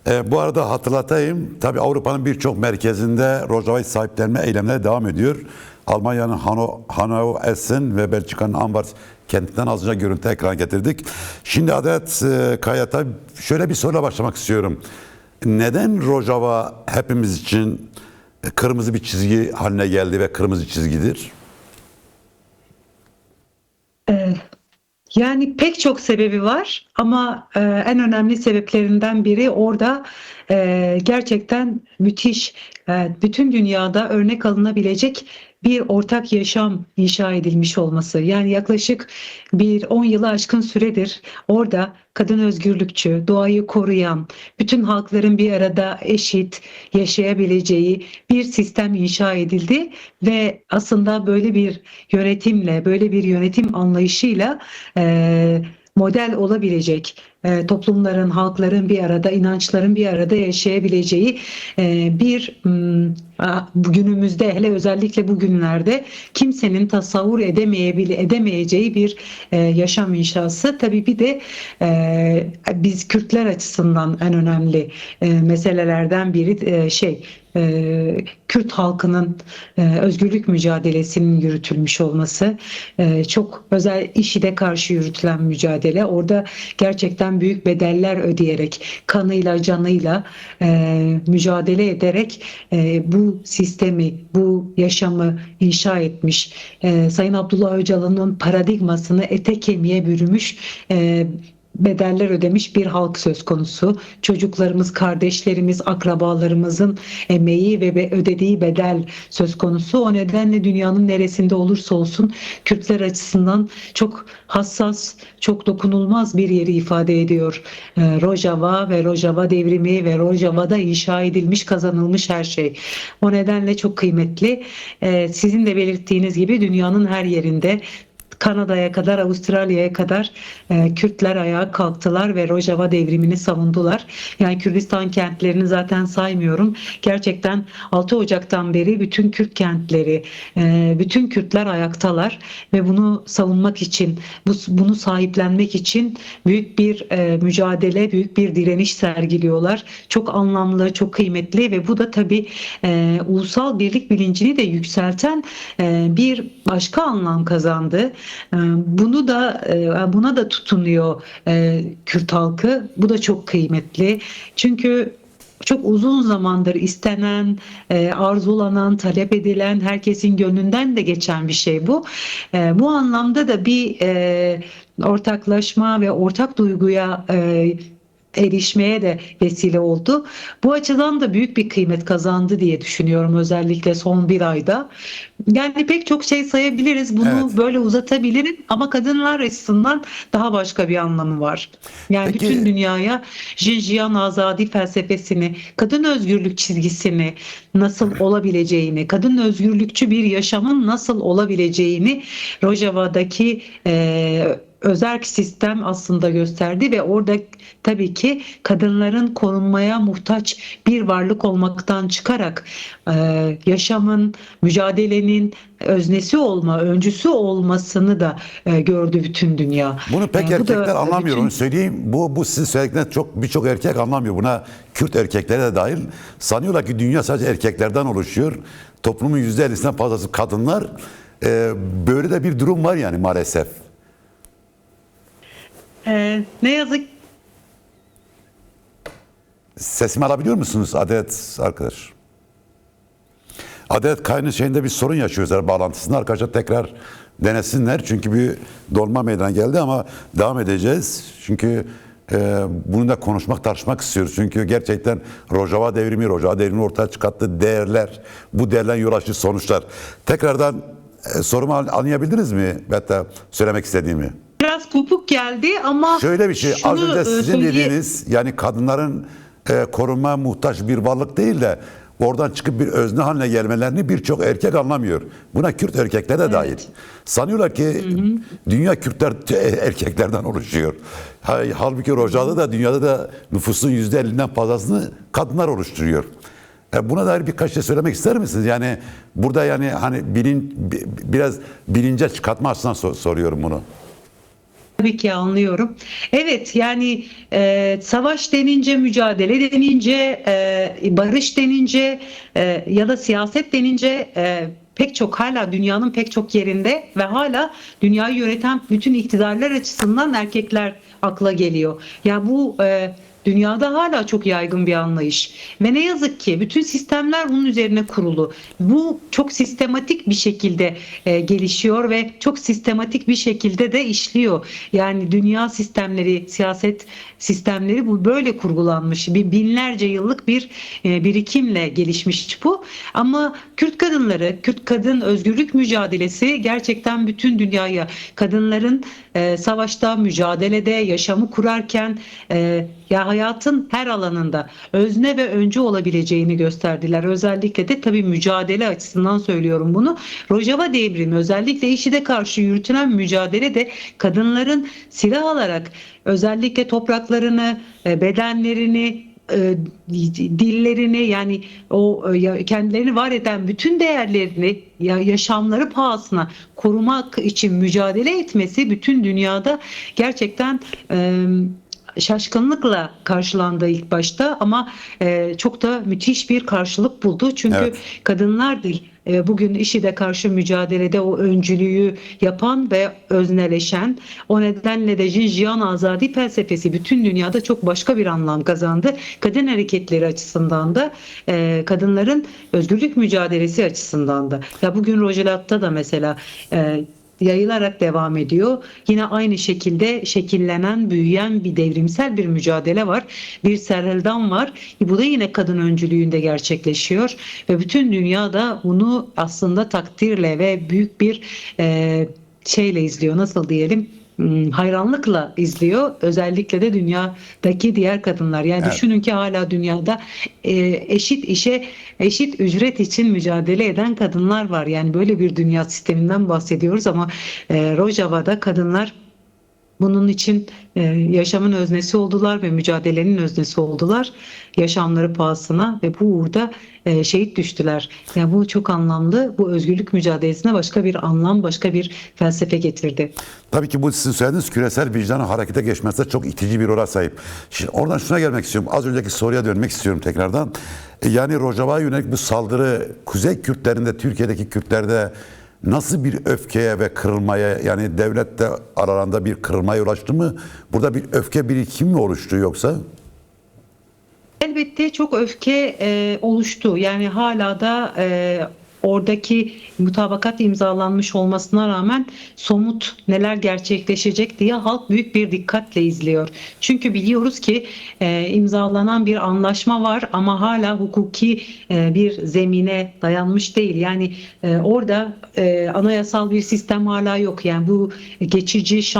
Bu arada hatırlatayım, tabii Avrupa'nın birçok merkezinde Rojava'yı sahiplenme eylemleri devam ediyor. Almanya'nın Hanau, Essen ve Belçika'nın Anvers kentinden az önce görüntü ekrana getirdik. Şimdi Adalet Kayat'a şöyle bir soruyla başlamak istiyorum. Neden Rojava hepimiz için kırmızı bir çizgi haline geldi ve kırmızı çizgidir? Yani pek çok sebebi var ama en önemli sebeplerinden biri orada gerçekten müthiş, bütün dünyada örnek alınabilecek bir ortak yaşam inşa edilmiş olması. Yani yaklaşık bir 10 yılı aşkın süredir orada kadın özgürlükçü, doğayı koruyan, bütün halkların bir arada eşit yaşayabileceği bir sistem inşa edildi ve aslında böyle bir yönetimle, böyle bir yönetim anlayışıyla model olabilecek, toplumların, halkların bir arada, inançların bir arada yaşayabileceği bir günümüzde, hele özellikle bugünlerde kimsenin tasavvur edemeyeceği bir yaşam inşası. Tabii bir de biz Kürtler açısından en önemli meselelerden biri Kürt halkının özgürlük mücadelesinin yürütülmüş olması, çok özel IŞİD'e karşı yürütülen mücadele. Orada gerçekten büyük bedeller ödeyerek, kanıyla, canıyla mücadele ederek bu sistemi, bu yaşamı inşa etmiş. Sayın Abdullah Öcalan'ın paradigmasını ete kemiğe bürümüş, bedeller ödemiş bir halk söz konusu. Çocuklarımız, kardeşlerimiz, akrabalarımızın emeği ve ödediği bedel söz konusu. O nedenle dünyanın neresinde olursa olsun Kürtler açısından çok hassas, çok dokunulmaz bir yeri ifade ediyor. Rojava ve Rojava devrimi ve Rojava'da inşa edilmiş, kazanılmış her şey. O nedenle çok kıymetli. Sizin de belirttiğiniz gibi dünyanın her yerinde, Kanada'ya kadar, Avustralya'ya kadar Kürtler ayağa kalktılar ve Rojava devrimini savundular. Yani Kürdistan kentlerini zaten saymıyorum. Gerçekten 6 Ocak'tan beri bütün Kürt kentleri, bütün Kürtler ayaktalar ve bunu savunmak için, bunu sahiplenmek için büyük bir mücadele, büyük bir direniş sergiliyorlar. Çok anlamlı, çok kıymetli ve bu da tabii ulusal birlik bilincini de yükselten bir başka anlam kazandı. Buna da tutunuyor Kürt halkı. Bu da çok kıymetli. Çünkü çok uzun zamandır istenen, arzulanan, talep edilen, herkesin gönlünden de geçen bir şey bu. Bu anlamda da bir ortaklaşma ve ortak duyguya erişmeye de vesile oldu. Bu açıdan da büyük bir kıymet kazandı diye düşünüyorum, özellikle son bir ayda. Yani pek çok şey sayabiliriz. Bunu Evet. böyle uzatabilirim ama kadınlar açısından daha başka bir anlamı var. Yani bütün Peki, dünyaya Jinjiyan Azadi felsefesini, kadın özgürlük çizgisini nasıl olabileceğini, kadın özgürlükçü bir yaşamın nasıl olabileceğini Rojava'daki özerk sistem aslında gösterdi ve orada tabii ki kadınların korunmaya muhtaç bir varlık olmaktan çıkarak yaşamın, mücadelenin öznesi olma, öncüsü olmasını da gördü bütün dünya. bunu pek Bu erkekler da anlamıyor, onu bütün söyleyeyim. Bu sizin söyledikleriniz birçok erkek anlamıyor. Buna Kürt erkekleri de dahil. Sanıyorlar ki dünya sadece erkeklerden oluşuyor. Toplumun %50'sinden fazlası kadınlar. Böyle de bir durum var yani maalesef. ne yazık. Sesimi alabiliyor musunuz Adalet arkadaş? Adalet Kaya'nın şeyinde bir sorun yaşıyoruz bağlantısında. Arkadaşlar tekrar denesinler. Çünkü bir dolma meydana geldi ama devam edeceğiz. Çünkü bunu da konuşmak, tartışmak istiyoruz. Çünkü gerçekten Rojava devrimi ortaya çıkarttığı değerler, bu değerlerin yol açtığı sonuçlar. Tekrardan sorumu anlayabildiniz mi? Hatta söylemek istediğimi. Biraz kopuk geldi ama Şöyle bir şey, az şunu önce sizin söyleye. dediğiniz, yani kadınların korunmaya muhtaç bir varlık değil de oradan çıkıp bir özne haline gelmelerini birçok erkek anlamıyor. Buna Kürt erkekler de dahil. Sanıyorlar ki dünya Kürtler erkeklerden oluşuyor. Halbuki Rojava'da da dünyada da nüfusun %50'den fazlasını kadınlar oluşturuyor. Buna dair birkaç şey söylemek ister misiniz? Yani burada yani hani biraz bilince çıkartma açısından soruyorum bunu. Tabii ki anlıyorum. Evet, yani savaş denince, mücadele denince, barış denince ya da siyaset denince pek çok hala dünyanın pek çok yerinde ve hala dünyayı yöneten bütün iktidarlar açısından erkekler akla geliyor. Ya bu dünyada hala çok yaygın bir anlayış ve ne yazık ki bütün sistemler bunun üzerine kurulu. Bu çok sistematik bir şekilde gelişiyor ve çok sistematik bir şekilde de işliyor. Yani dünya sistemleri, siyaset sistemleri bu böyle kurgulanmış. Bir binlerce yıllık bir birikimle gelişmiş bu. Ama Kürt kadınları, Kürt kadın özgürlük mücadelesi gerçekten bütün dünyaya kadınların savaşta, mücadelede, yaşamı kurarken ya hayatın her alanında özne ve öncü olabileceğini gösterdiler. Özellikle de tabii mücadele açısından söylüyorum bunu. Rojava devrimi, özellikle IŞİD'e karşı yürütülen mücadele de kadınların silah alarak özellikle topraklarını, bedenlerini, dillerini, yani o kendilerini var eden bütün değerlerini yaşamları pahasına korumak için mücadele etmesi bütün dünyada gerçekten şaşkınlıkla karşılandı ilk başta, ama çok da müthiş bir karşılık buldu. Çünkü Evet. kadınlar değil, bugün IŞİD'e karşı mücadelede o öncülüğü yapan ve özneleşen, o nedenle de Jinjiyan Azadi felsefesi bütün dünyada çok başka bir anlam kazandı. Kadın hareketleri açısından da, kadınların özgürlük mücadelesi açısından da. Ya bugün Rojalat'ta da mesela yayılarak devam ediyor. Yine aynı şekilde şekillenen, büyüyen bir devrimsel bir mücadele var. Bir serheldan var. Bu da yine kadın öncülüğünde gerçekleşiyor ve bütün dünyada bunu aslında takdirle ve büyük bir şeyle izliyor. Nasıl diyelim? Hayranlıkla izliyor. Özellikle de dünyadaki diğer kadınlar. Yani Evet. düşünün ki hala dünyada eşit işe, eşit ücret için mücadele eden kadınlar var. Yani böyle bir dünya sisteminden bahsediyoruz, ama Rojava'da kadınlar bunun için yaşamın öznesi oldular ve mücadelenin öznesi oldular. Yaşamları pahasına ve bu uğurda şehit düştüler. Yani bu çok anlamlı. Bu özgürlük mücadelesine başka bir anlam, başka bir felsefe getirdi. Tabii ki bu sizin söylediğiniz küresel vicdanın harekete geçmesinde çok itici bir role sahip. Şimdi oradan şuna gelmek istiyorum. Az önceki soruya dönmek istiyorum tekrardan. Yani Rojava'ya yönelik bu saldırı Kuzey Kürtlerinde, Türkiye'deki Kürtlerde nasıl bir öfkeye ve kırılmaya, yani devlette aralarında bir kırılmaya ulaştı mı? Burada bir öfke birikimi mi oluştu yoksa? Elbette çok öfke oluştu. Yani hala da oradaki mutabakat imzalanmış olmasına rağmen somut neler gerçekleşecek diye halk büyük bir dikkatle izliyor. Çünkü biliyoruz ki imzalanan bir anlaşma var ama hala hukuki bir zemine dayanmış değil. Yani orada anayasal bir sistem hala yok. Yani bu geçici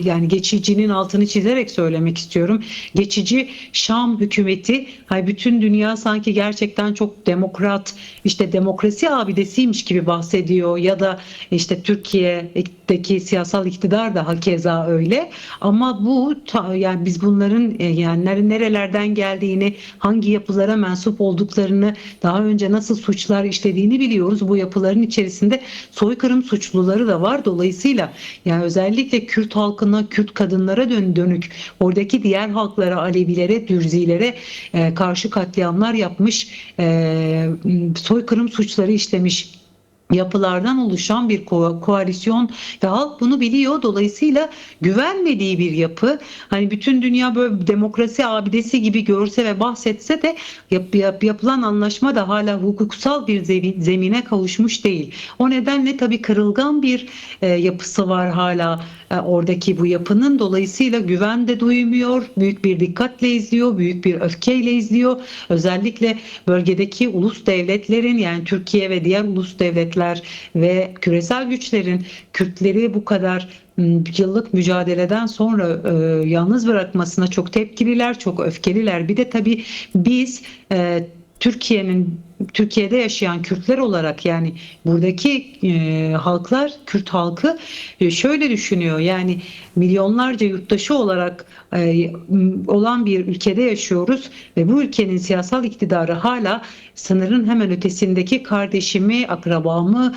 yani geçicinin altını çizerek söylemek istiyorum. Geçici Şam hükümeti, bütün dünya sanki gerçekten çok demokrat, işte demokrasi abidesiymiş gibi bahsediyor, ya da işte Türkiye'deki siyasal iktidar da hakeza öyle, ama bu yani biz bunların yani nerelerden geldiğini, hangi yapılara mensup olduklarını, daha önce nasıl suçlar işlediğini biliyoruz. Bu yapıların içerisinde soykırım suçluları da var. Dolayısıyla yani özellikle Kürt halkına, Kürt kadınlara dönük oradaki diğer halklara, Alevilere, Dürzilere karşı katliamlar yapmış, soykırım suçları işlemiş yapılardan oluşan bir koalisyon ve halk bunu biliyor. Dolayısıyla güvenmediği bir yapı. Hani bütün dünya böyle demokrasi abidesi gibi görse ve bahsetse de yapılan anlaşma da hala hukuksal bir zemine kavuşmuş değil. O nedenle tabii kırılgan bir yapısı var hala oradaki bu yapının. Dolayısıyla güven de duymuyor. Büyük bir dikkatle izliyor. Büyük bir öfkeyle izliyor. Özellikle bölgedeki ulus devletlerin, yani Türkiye ve diğer ulus devletler ve küresel güçlerin Kürtleri bu kadar yıllık mücadeleden sonra yalnız bırakmasına çok tepkililer, çok öfkeliler. Bir de tabii biz Türkiye'de yaşayan Kürtler olarak, yani buradaki halklar, Kürt halkı şöyle düşünüyor. Yani milyonlarca yurttaşı olarak olan bir ülkede yaşıyoruz ve bu ülkenin siyasal iktidarı hala sınırın hemen ötesindeki kardeşimi, akrabamı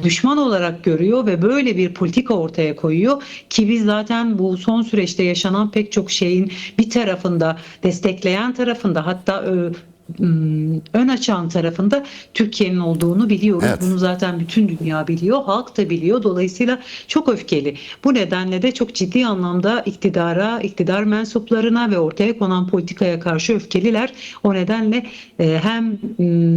düşman olarak görüyor ve böyle bir politika ortaya koyuyor ki biz zaten bu son süreçte yaşanan pek çok şeyin bir tarafında, destekleyen tarafında, hatta ön açan tarafında Türkiye'nin olduğunu biliyoruz. Evet. Bunu zaten bütün dünya biliyor, halk da biliyor. Dolayısıyla çok öfkeli. Bu nedenle de çok ciddi anlamda iktidara, iktidar mensuplarına ve ortaya konan politikaya karşı öfkeliler. O nedenle hem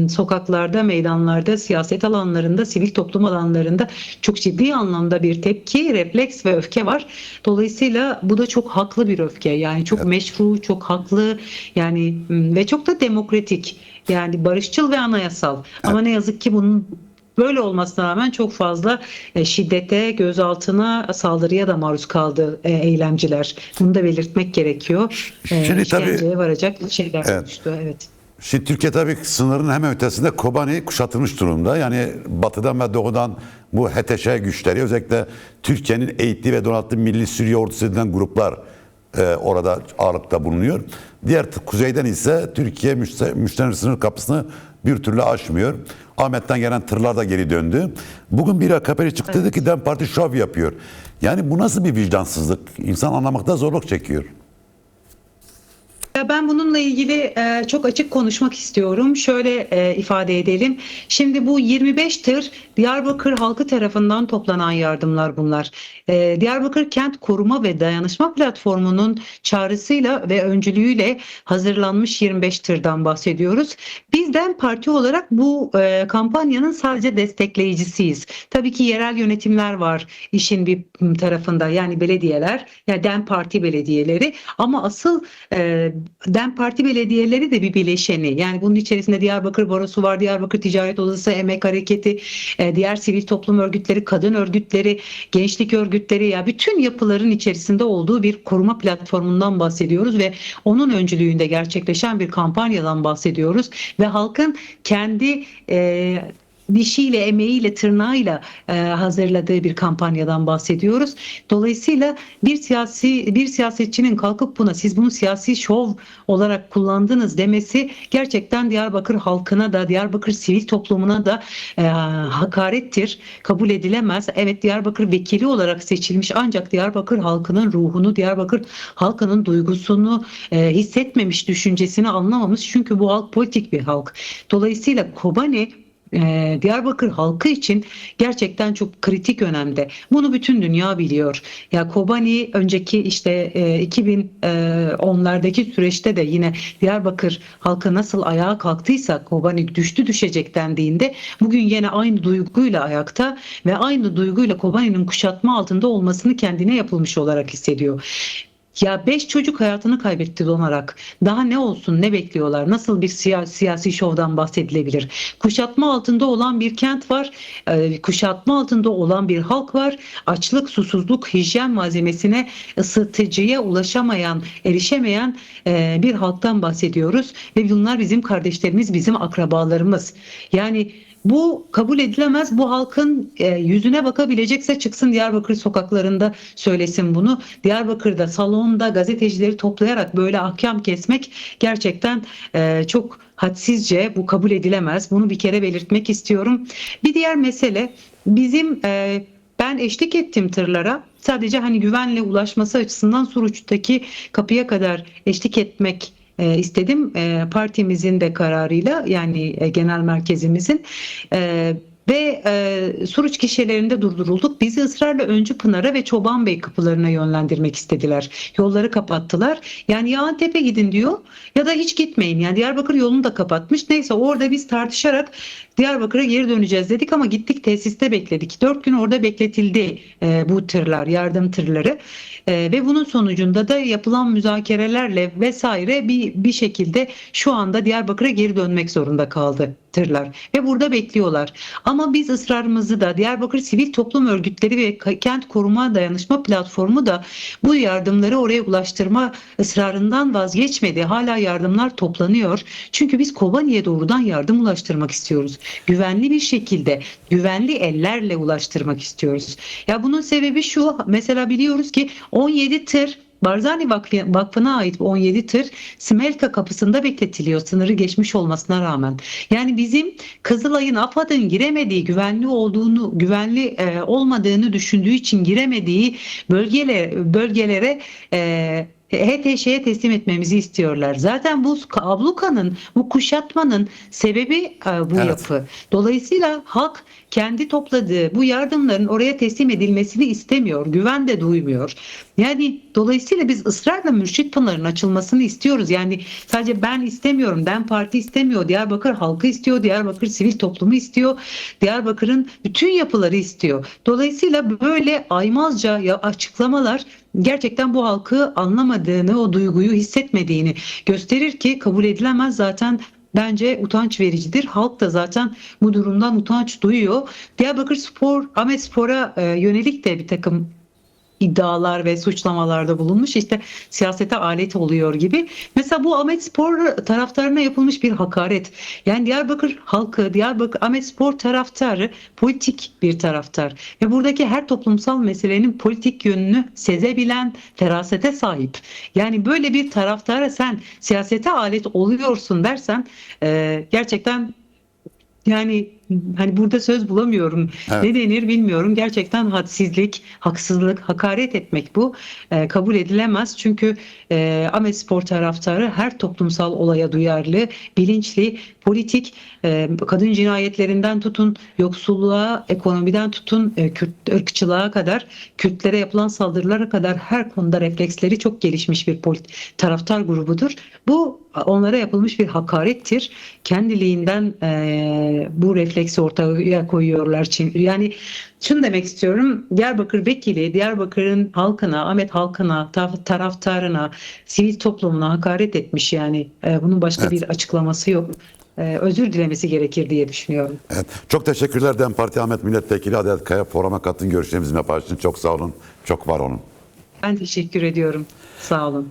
sokaklarda, meydanlarda, siyaset alanlarında, sivil toplum alanlarında çok ciddi anlamda bir tepki, refleks ve öfke var. Dolayısıyla bu da çok haklı bir öfke. Yani çok meşru, çok haklı, yani ve çok da demokratik, yani barışçıl ve anayasal. Ama ne yazık ki bunun böyle olmasına rağmen çok fazla şiddete, gözaltına, saldırıya da maruz kaldı eylemciler. Bunu da belirtmek gerekiyor. Şimdi İşkenceye tabii varacak şeyler olmuştu. Evet. Şimdi Türkiye tabii sınırın hemen ötesinde Kobani kuşatılmış durumda. Yani batıdan ve doğudan bu HTŞ güçleri, özellikle Türkiye'nin eğittiği ve donattığı Milli Suriye Ordusu edilen gruplar orada ağırlıkta bulunuyor. Diğer kuzeyden ise Türkiye müşterek sınır kapısını bir türlü aşmıyor. Ahmet'ten gelen tırlar da geri döndü. Bugün bir AKP'li çıktı, dedi ki DEM Parti şov yapıyor. Yani bu nasıl bir vicdansızlık? İnsan anlamakta zorluk çekiyor. Ya ben bununla ilgili çok açık konuşmak istiyorum. Şöyle ifade edelim. Şimdi bu 25 tır Diyarbakır halkı tarafından toplanan yardımlar bunlar. Diyarbakır Kent Koruma ve Dayanışma Platformu'nun çağrısıyla ve öncülüğüyle hazırlanmış 25 tırdan bahsediyoruz. Bizden parti olarak bu kampanyanın sadece destekleyicisiyiz. Tabii ki yerel yönetimler var işin bir tarafında, yani belediyeler, yani DEM Parti belediyeleri, ama asıl DEM Parti belediyeleri de bir bileşeni. Yani bunun içerisinde Diyarbakır Barosu var, Diyarbakır Ticaret Odası, Emek Hareketi, diğer sivil toplum örgütleri, kadın örgütleri, gençlik örgütleri, ya bütün yapıların içerisinde olduğu bir koruma platformundan bahsediyoruz ve onun öncülüğünde gerçekleşen bir kampanyadan bahsediyoruz ve halkın kendi dişiyle, emeğiyle, tırnağıyla hazırladığı bir kampanyadan bahsediyoruz. Dolayısıyla bir siyasetçinin kalkıp siz bunu siyasi şov olarak kullandınız demesi gerçekten Diyarbakır halkına da, Diyarbakır sivil toplumuna da hakarettir. Kabul edilemez. Evet, Diyarbakır vekili olarak seçilmiş, ancak Diyarbakır halkının ruhunu, Diyarbakır halkının duygusunu hissetmemiş, düşüncesini anlamamış. Çünkü bu halk politik bir halk. Dolayısıyla Kobani Diyarbakır halkı için gerçekten çok kritik önemde. Bunu bütün dünya biliyor. Ya Kobani önceki 2010'lardaki süreçte de yine Diyarbakır halkı nasıl ayağa kalktıysa, Kobani düştü düşecek dendiğinde, bugün yine aynı duyguyla ayakta ve aynı duyguyla Kobani'nin kuşatma altında olmasını kendine yapılmış olarak hissediyor. Ya 5 çocuk hayatını kaybetti donarak. Daha ne olsun, ne bekliyorlar? Nasıl bir siyasi şovdan bahsedilebilir? Kuşatma altında olan bir kent var. Kuşatma altında olan bir halk var. Açlık, susuzluk, hijyen malzemesine, ısıtıcıya ulaşamayan, erişemeyen bir halktan bahsediyoruz. Ve bunlar bizim kardeşlerimiz, bizim akrabalarımız. Yani bu kabul edilemez. Bu halkın yüzüne bakabilecekse çıksın Diyarbakır sokaklarında söylesin bunu. Diyarbakır'da salonda gazetecileri toplayarak böyle ahkam kesmek gerçekten çok hadsizce, bu kabul edilemez. Bunu bir kere belirtmek istiyorum. Bir diğer mesele, bizim ben eşlik ettim tırlara. Sadece hani güvenle ulaşması açısından Suruç'taki kapıya kadar eşlik etmek istedim. Partimizin de kararıyla, yani genel merkezimizin ve Suruç gişelerinde durdurulduk. Bizi ısrarla Öncü Pınar'a ve Çoban Bey kapılarına yönlendirmek istediler. Yolları kapattılar. Yani ya Antep'e gidin diyor ya da hiç gitmeyin. Yani Diyarbakır yolunu da kapatmış. Neyse, orada biz tartışarak Diyarbakır'a geri döneceğiz dedik ama gittik, tesiste bekledik. 4 gün orada bekletildi bu tırlar, yardım tırları. Ve bunun sonucunda da yapılan müzakerelerle vesaire bir şekilde şu anda Diyarbakır'a geri dönmek zorunda kaldırlar ve burada bekliyorlar. Ama biz ısrarımızı da Diyarbakır Sivil Toplum Örgütleri ve Kent Koruma Dayanışma Platformu da bu yardımları oraya ulaştırma ısrarından vazgeçmedi. Hala yardımlar toplanıyor. Çünkü biz Kobani'ye doğrudan yardım ulaştırmak istiyoruz. Güvenli bir şekilde, güvenli ellerle ulaştırmak istiyoruz. Ya bunun sebebi şu, mesela biliyoruz ki 17 tır Barzani Vakfı'na ait 17 tır Smelka kapısında bekletiliyor sınırı geçmiş olmasına rağmen. Yani bizim Kızılay'ın, AFAD'ın giremediği, güvenli olmadığını düşündüğü için giremediği bölgelere HTŞ'ye teslim etmemizi istiyorlar. Zaten bu ablukanın, bu kuşatmanın sebebi bu Evet. yapı. Dolayısıyla halk kendi topladığı bu yardımların oraya teslim edilmesini istemiyor. Güven de duymuyor. Yani dolayısıyla biz ısrarla Mürşit Pınar'ın açılmasını istiyoruz. Yani sadece ben istemiyorum, DEM Parti istemiyor, Diyarbakır halkı istiyor, Diyarbakır sivil toplumu istiyor, Diyarbakır'ın bütün yapıları istiyor. Dolayısıyla böyle aymazca açıklamalar gerçekten bu halkı anlamadığını, o duyguyu hissetmediğini gösterir ki kabul edilemez, zaten bence utanç vericidir. Halk da zaten bu durumdan utanç duyuyor. Diyarbakır Spor, Ahmet Spor'a yönelik de bir takım iddialar ve suçlamalarda bulunmuş. İşte siyasete alet oluyor gibi. Mesela bu Ahmetspor taraftarına yapılmış bir hakaret. Yani Diyarbakır halkı, Diyarbakır Ahmetspor taraftarı politik bir taraftar. Ve buradaki her toplumsal meselenin politik yönünü sezebilen ferasete sahip. Yani böyle bir taraftara sen siyasete alet oluyorsun dersen gerçekten, yani hani burada söz bulamıyorum. Evet. Ne denir bilmiyorum. Gerçekten hadsizlik, haksızlık, hakaret etmek bu. Kabul edilemez. Çünkü Ahmetspor taraftarı her toplumsal olaya duyarlı, bilinçli, politik, kadın cinayetlerinden tutun, yoksulluğa, ekonomiden tutun, Kürt ırkçılığa kadar, Kürtlere yapılan saldırılara kadar her konuda refleksleri çok gelişmiş bir taraftar grubudur. Bu onlara yapılmış bir hakarettir. Kendiliğinden bu refleksi ortaya koyuyorlar. Yani şunu demek istiyorum. Diyarbakır vekili Diyarbakır'ın halkına, Ahmet halkına, taraftarına, sivil toplumuna hakaret etmiş yani. Bunun başka Evet. bir açıklaması yok. Özür dilemesi gerekir diye düşünüyorum. Evet. Çok teşekkürler DEM Parti Ahmet Milletvekili Adalet Kaya, programa katıldığın görüşlerimizi paylaştın. Çok sağ olun. Çok var olun. Ben teşekkür ediyorum. Sağ olun.